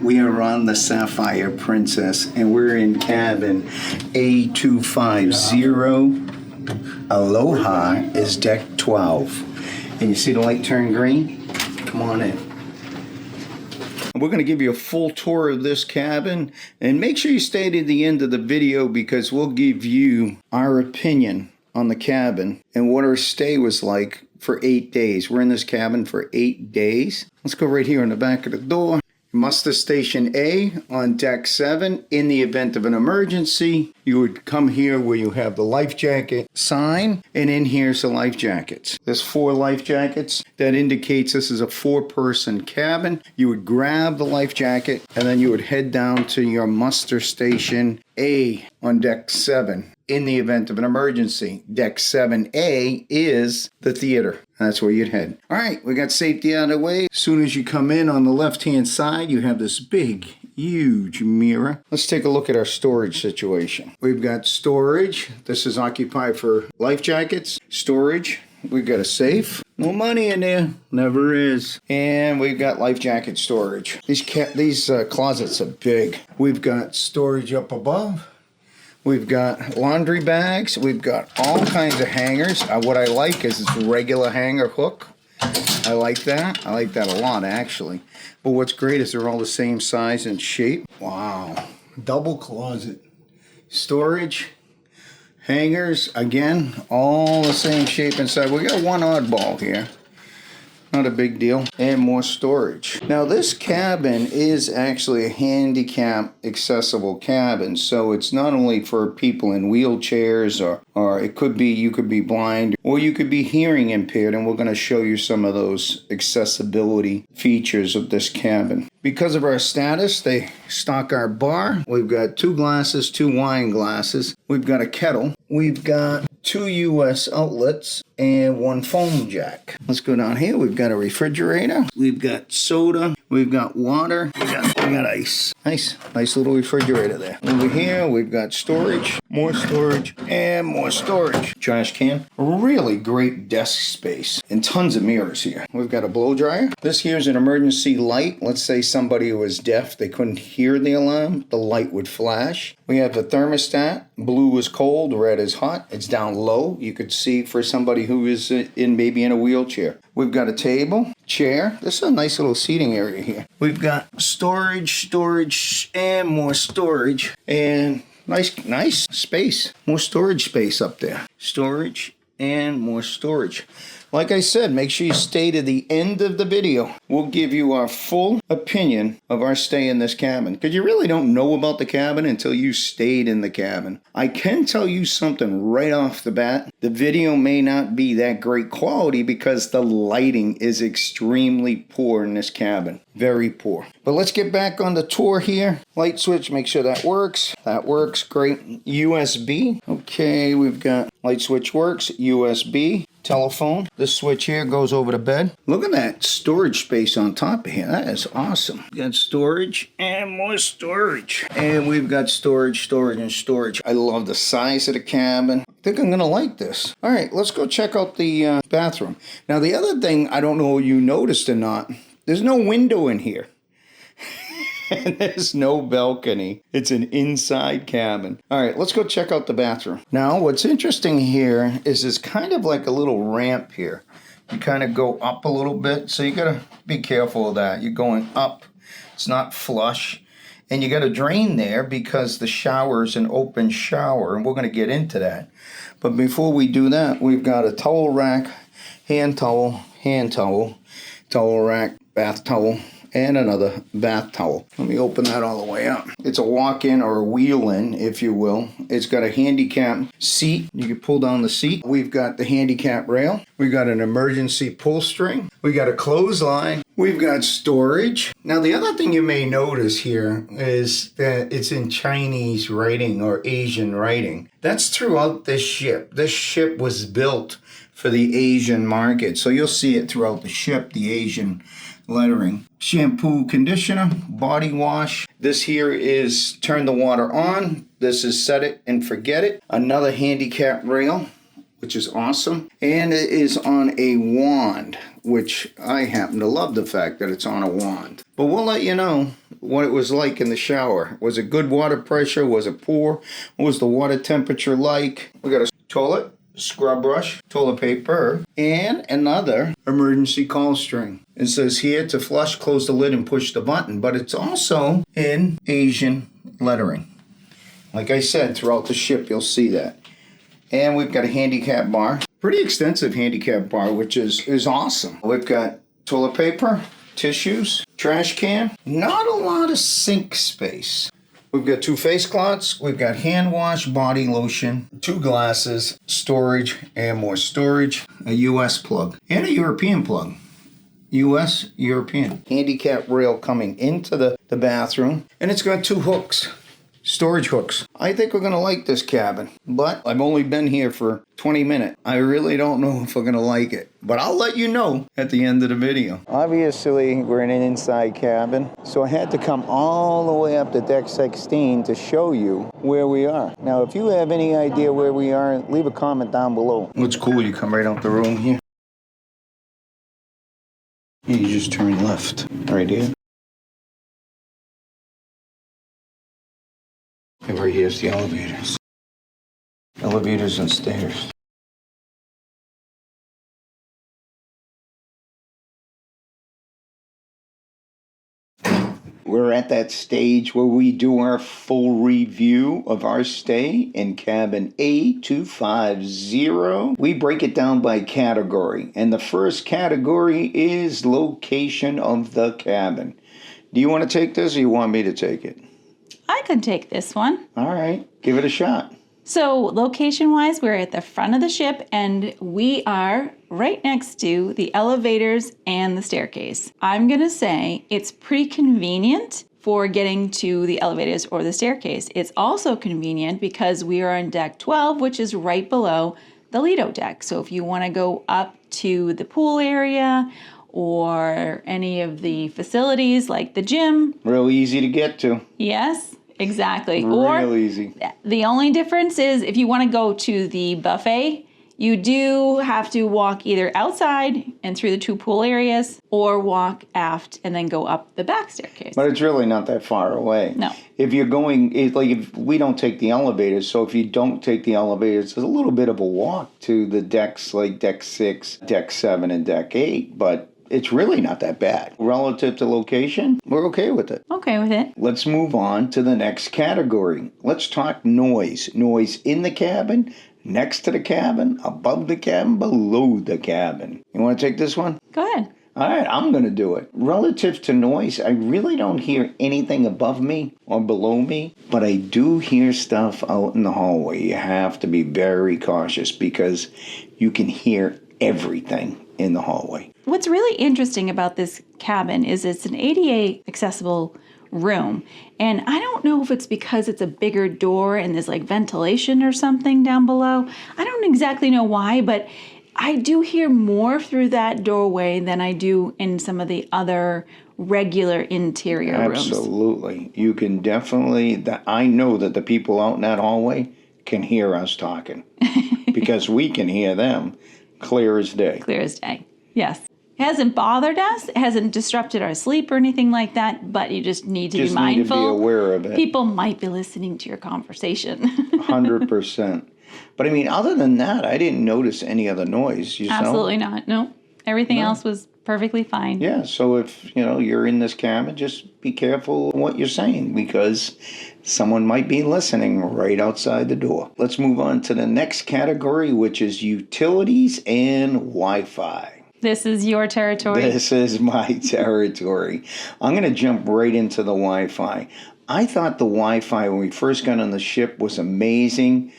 We are on the Sapphire Princess, and we're in cabin A250. Aloha is deck 12. And you see the light turn green? Come on in. We're going to give you a full tour of this cabin, and make sure you stay to the end of the video because we'll give you our opinion on the cabin and what our stay was like for 8 days. We're in this cabin for 8 days. Let's go right here on the back of the door. Muster Station A on deck 7. In the event of an emergency, you would come here where you have the life jacket sign, and in here's the life jackets. There's 4 life jackets. That indicates this is a 4-person cabin. You would grab the life jacket, and then you would head down to your Muster Station A on deck 7. In the event of an emergency, deck 7A is the theater. That's where you'd head. All right, we got safety out of the way. As soon as you come in on the left-hand side, you have this big, huge mirror. Let's take a look at our storage situation. We've got storage. This is occupied for life jackets. Storage. We've got a safe. No money in there. Never is. And we've got life jacket storage. These closets are big. We've got storage up above. We've got laundry bags. We've got all kinds of hangers. What I like is it's a regular hanger hook. I like that. I like that a lot, actually. But what's great is they're all the same size and shape. Wow. Double closet. Storage. Hangers. Again, all the same shape inside. We got one oddball here. Not a big deal. And more storage. Now this cabin is actually a handicap accessible cabin. So it's not only for people in wheelchairs or it could be, you could be blind or you could be hearing impaired. And we're going to show you some of those accessibility features of this cabin. Because of our status, they stock our bar. We've got 2 glasses, 2 wine glasses. We've got a kettle. We've got 2 US outlets and 1 phone jack. Let's go down here. We've got a refrigerator. We've got soda. We've got water. We got ice. Nice little refrigerator there. Over here, we've got storage, more storage, and more storage. Trash can. Really great desk space and tons of mirrors here. We've got a blow dryer. This here is an emergency light. Let's say somebody who was deaf, they couldn't hear the alarm. The light would flash. We have a thermostat. Blue is cold, red is hot. It's down low. You could see for somebody who is maybe in a wheelchair. We've got a table, chair. This is a nice little seating area here. We've got storage, and more storage. And nice space. More storage space up there. Storage and more storage. Like I said, make sure you stay to the end of the video. We'll give you our full opinion of our stay in this cabin. Because you really don't know about the cabin until you stayed in the cabin. I can tell you something right off the bat. The video may not be that great quality because the lighting is extremely poor in this cabin. Very poor. But let's get back on the tour here. Light switch, make sure that works. That works, great. USB. Okay, we've got light switch works, USB. Telephone. This switch here goes over the bed. Look at that storage space on top of here. That is awesome. We got storage and more storage. And we've got storage, and storage. I love the size of the cabin. I think I'm going to like this. All right, let's go check out the bathroom. Now, the other thing, I don't know if you noticed or not, there's no window in here. And there's no balcony. It's an inside cabin. All right, let's go check out the bathroom. Now, what's interesting here is it's kind of like a little ramp here. You kind of go up a little bit, so you got to be careful of that. You're going up. It's not flush. And you got a drain there because the shower is an open shower, and we're going to get into that. But before we do that, we've got a towel rack, hand towel, towel rack, bath towel, and another bath towel. Let me open that all the way up. It's a walk-in or a wheel-in, if you will. It's got a handicap seat. You can pull down the seat. We've got the handicap rail. We've got an emergency pull string. We got a clothesline. We've got storage. Now, the other thing you may notice here is that it's in Chinese writing or Asian writing. That's throughout this ship. This ship was built for the Asian market. So you'll see it throughout the ship, the Asian lettering. Shampoo, conditioner, body wash. This here is turn the water on. This is set it and forget it. Another handicap rail, which is awesome. And it is on a wand, which I happen to love the fact that it's on a wand. But we'll let you know what it was like in the shower. Was it good water pressure? Was it poor? What was the water temperature like? We got a toilet, scrub brush, toilet paper, and another emergency call string. It says here to flush, close the lid, and push the button, but it's also in Asian lettering. Like I said, throughout the ship, you'll see that. And we've got a handicap bar. Pretty extensive handicap bar, which is awesome. We've got toilet paper, tissues, trash can. Not a lot of sink space. We've got 2 face cloths. We've got hand wash, body lotion, 2 glasses, storage, and more storage. A US plug and a European plug. US, European. Handicap rail coming into the bathroom. And it's got 2 hooks. Storage hooks. I think we're going to like this cabin, but I've only been here for 20 minutes. I really don't know if we're going to like it, but I'll let you know at the end of the video. Obviously, we're in an inside cabin, so I had to come all the way up to deck 16 to show you where we are. Now, if you have any idea where we are, leave a comment down below. It's cool. You come right out the room here. You just turn left right here. And right here's the elevators. Elevators and stairs. We're at that stage where we do our full review of our stay in cabin A250. We break it down by category, and the first category is location of the cabin. Do you want to take this or you want me to take it? I could take this one. All right, give it a shot. So location-wise, we're at the front of the ship and we are right next to the elevators and the staircase. I'm gonna say it's pretty convenient for getting to the elevators or the staircase. It's also convenient because we are on deck 12, which is right below the Lido deck. So if you wanna go up to the pool area or any of the facilities like the gym. Real easy to get to. Yes, exactly. Real easy. The only difference is if you want to go to the buffet, you do have to walk either outside and through the 2 pool areas or walk aft and then go up the back staircase. But it's really not that far away. No. If you're going, if we don't take the elevators, so if you don't take the elevators, there's a little bit of a walk to the decks like deck 6, deck 7, and deck 8, but it's really not that bad. Relative to location, we're okay with it. Okay with it. Let's move on to the next category. Let's talk noise. Noise in the cabin, next to the cabin, above the cabin, below the cabin. You want to take this one? Go ahead. All right, I'm going to do it. Relative to noise, I really don't hear anything above me or below me, but I do hear stuff out in the hallway. You have to be very cautious because you can hear everything in the hallway. What's really interesting about this cabin is it's an ADA accessible room. And I don't know if it's because it's a bigger door and there's like ventilation or something down below. I don't exactly know why, but I do hear more through that doorway than I do in some of the other regular interior rooms. Absolutely. You can definitely, I know that the people out in that hallway can hear us talking because we can hear them clear as day. Clear as day. Yes. It hasn't bothered us. It hasn't disrupted our sleep or anything like that, but you just need to be mindful. Need to be aware of it. People might be listening to your conversation. 100%. But I mean, other than that, I didn't notice any other noise. Absolutely not. No. Everything else was perfectly fine. Yeah, so if, you're in this cabin, just be careful what you're saying because someone might be listening right outside the door. Let's move on to the next category, which is utilities and Wi-Fi. This is your territory. This is my territory. I'm going to jump right into the Wi-Fi. I thought the Wi-Fi when we first got on the ship was amazing.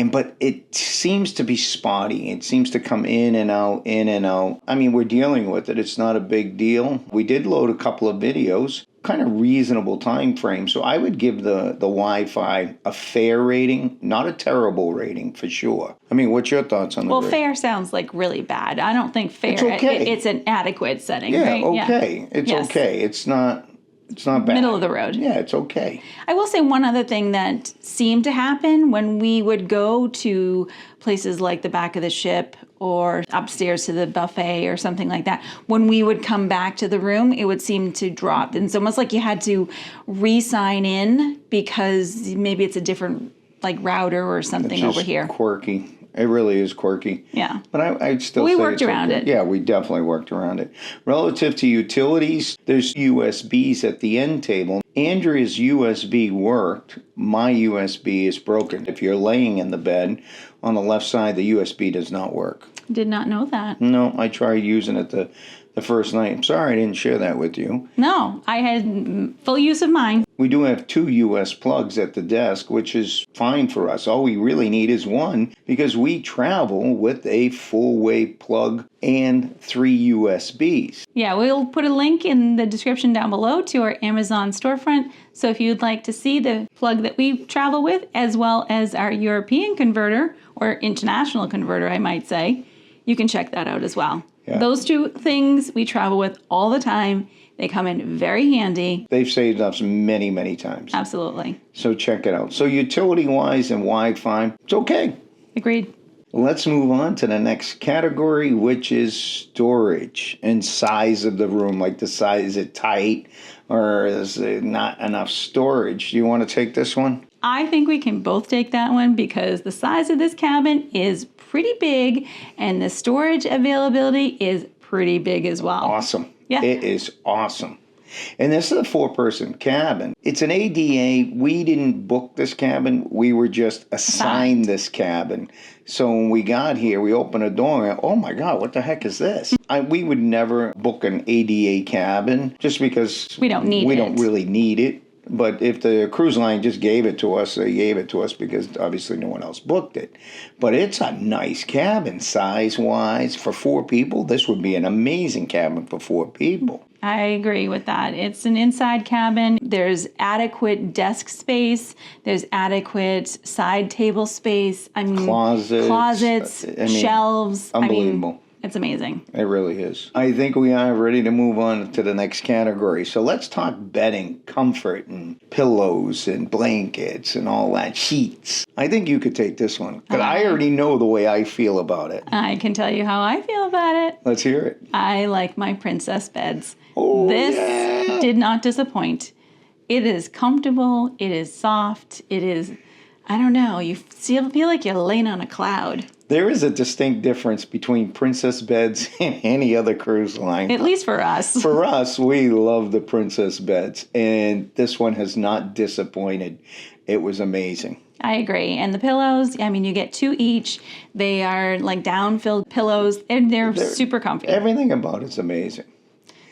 But it seems to be spotty. It seems to come in and out, in and out. I mean, we're dealing with it. It's not a big deal. We did load a couple of videos, kind of reasonable time frame. So I would give the Wi-Fi a fair rating, not a terrible rating for sure. I mean, what's your thoughts on the rating? Fair sounds like really bad. I don't think fair. It's okay. It's an adequate setting, yeah, right? Okay. Yeah. It's okay. It's not bad. Middle of the road. Yeah, it's okay. I will say one other thing that seemed to happen when we would go to places like the back of the ship or upstairs to the buffet or something like that, when we would come back to the room, it would seem to drop. And it's almost like you had to re-sign in because maybe it's a different like router or something over here. Quirky. It really is quirky. Yeah. But I'd still we say worked around it. Yeah, we definitely worked around it. Relative to utilities, there's USBs at the end table. Andrea's USB worked. My USB is broken. If you're laying in the bed, on the left side, the USB does not work. Did not know that. No, I tried using it the first night. I'm sorry I didn't share that with you. No, I had full use of mine. We do have 2 US plugs at the desk, which is fine for us. All we really need is one because we travel with a full-way plug and 3 USBs. Yeah, we'll put a link in the description down below to our Amazon storefront. So if you'd like to see the plug that we travel with, as well as our European converter, or international converter, I might say, you can check that out as well. Yeah. Those 2 things we travel with all the time. They come in very handy. They've saved us many, many times. Absolutely. So check it out. So utility-wise and Wi-Fi, it's okay. Agreed. Let's move on to the next category, which is storage and size of the room. Like the size, is it tight or is it not enough storage? Do you want to take this one? I think we can both take that one because the size of this cabin is pretty big and the storage availability is pretty big as well. Awesome. Yeah. It is awesome. And this is a 4-person cabin. It's an ADA. We didn't book this cabin. We were just assigned this cabin. So when we got here, we opened a door and, oh my God, what the heck is this? We would never book an ADA cabin just because we don't really need it. But if the cruise line just gave it to us, they gave it to us because obviously no one else booked it. But it's a nice cabin size-wise. For 4 people, this would be an amazing cabin for 4 people. I agree with that. It's an inside cabin. There's adequate desk space. There's adequate side table space. Closets, shelves. Unbelievable. It's amazing. It really is. I think we are ready to move on to the next category. So let's talk bedding, comfort, and pillows, and blankets, and all that, sheets. I think you could take this one, because I already know the way I feel about it. I can tell you how I feel about it. Let's hear it. I like my princess beds. Oh, this yeah. did not disappoint. It is comfortable. It is soft. It is, I don't know, you feel like you're laying on a cloud. There is a distinct difference between princess beds and any other cruise line. At least for us. For us, we love the princess beds, and this one has not disappointed. It was amazing. I agree. And the pillows, you get 2 each. They are like down-filled pillows, and they're super comfy. Everything about it's amazing.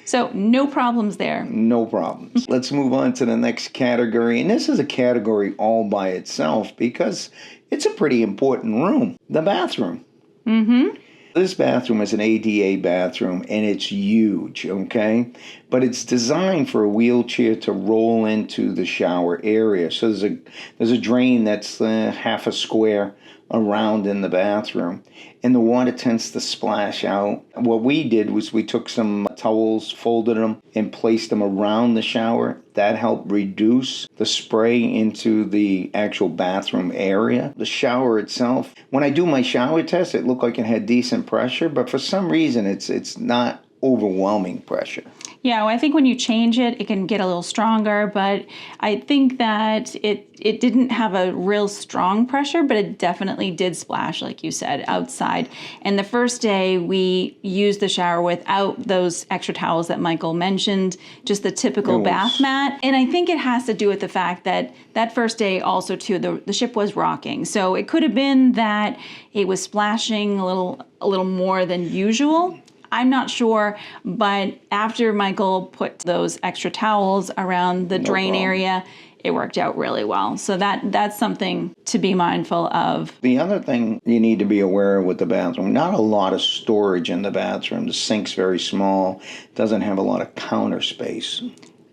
So no problems there. No problems. Let's move on to the next category. And this is a category all by itself because it's a pretty important room. The bathroom. Mm-hmm. This bathroom is an ADA bathroom, and it's huge, okay? But it's designed for a wheelchair to roll into the shower area. So there's a drain that's half a square around in the bathroom, and the water tends to splash out. What we did was we took some towels, folded them, and placed them around the shower. That helped reduce the spray into the actual bathroom area. The shower itself, when I do my shower test, it looked like it had decent pressure, but for some reason it's not overwhelming pressure. Yeah, well, I think when you change it, it can get a little stronger, but I think that it didn't have a real strong pressure, but it definitely did splash, like you said, outside. And the first day we used the shower without those extra towels that Michael mentioned, just the typical bath mat. And I think it has to do with the fact that that first day also too, the ship was rocking. So it could have been that it was splashing a little more than usual. I'm not sure, but after Michael put those extra towels around the drain area, it worked out really well. So that's something to be mindful of. The other thing you need to be aware of with the bathroom, not a lot of storage in the bathroom. The sink's very small, doesn't have a lot of counter space.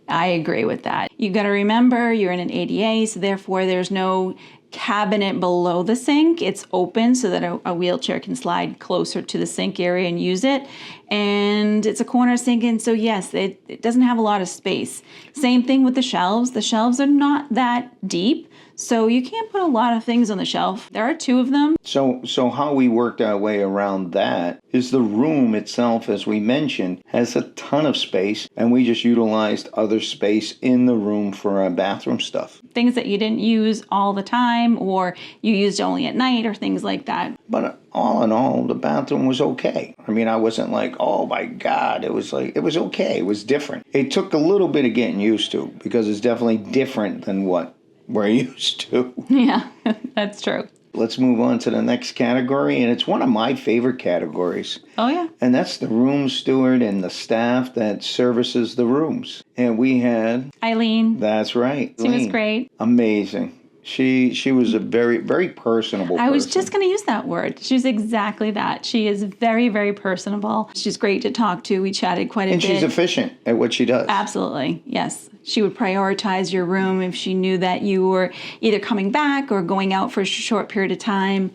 I agree with that. You got to remember you're in an ADA, so therefore there's no cabinet below the sink. It's open so that a wheelchair can slide closer to the sink area and use it. And it's a corner sink, and so yes, it doesn't have a lot of space. Same thing with the shelves. The shelves are not that deep, So you can't put a lot of things on the shelf. There are 2 of them. So how we worked our way around that is the room itself, as we mentioned, has a ton of space, and we just utilized other space in the room for our bathroom stuff. Things that you didn't use all the time, or you used only at night, or things like that. But all in all, the bathroom was okay. I mean, I wasn't like, oh my God. It was okay. It was different. It took a little bit of getting used to, because it's definitely different than what we're used to. Yeah, that's true. Let's move on to the next category, and it's one of my favorite categories. Oh, yeah. And that's the room steward and the staff that services the rooms. And we had... Eileen. That's right. She was great. Amazing. She was a very, very personable person. I was just going to use that word. She's exactly that. She is very, very personable. She's great to talk to. We chatted quite a bit. And she's efficient at what she does. Absolutely. Yes. She would prioritize your room if she knew that you were either coming back or going out for a short period of time.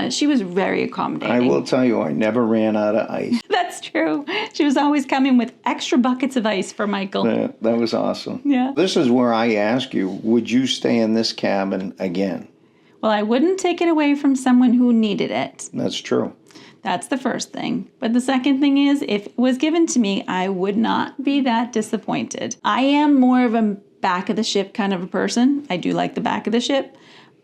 She was very accommodating. I will tell you, I never ran out of ice. That's true. She was always coming with extra buckets of ice for Michael. That was awesome. Yeah. This is where I ask you, would you stay in this cabin again? Well, I wouldn't take it away from someone who needed it. That's true. That's the first thing. But the second thing is, if it was given to me, I would not be that disappointed. I am more of a back of the ship kind of a person. I do like the back of the ship,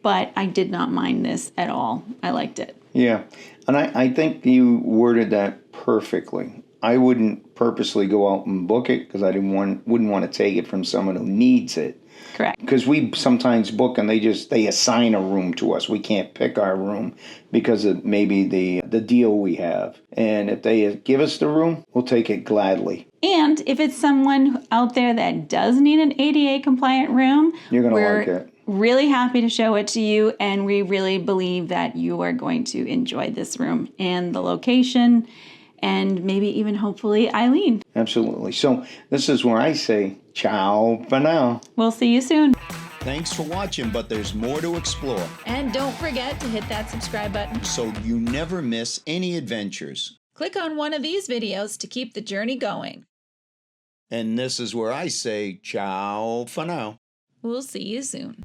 but I did not mind this at all. I liked it. Yeah. And I think you worded that perfectly. I wouldn't purposely go out and book it because I wouldn't want to take it from someone who needs it. Correct. Because we sometimes book and they assign a room to us. We can't pick our room because of maybe the deal we have. And if they give us the room, we'll take it gladly. And if it's someone out there that does need an ADA compliant room, You're going to like it. Really happy to show it to you, and we really believe that you are going to enjoy this room and the location, and maybe even hopefully Eileen. Absolutely. So this is where I say ciao for now. We'll see you soon. Thanks for watching, but there's more to explore. And don't forget to hit that subscribe button so you never miss any adventures. Click on one of these videos to keep the journey going. And this is where I say ciao for now. We'll see you soon.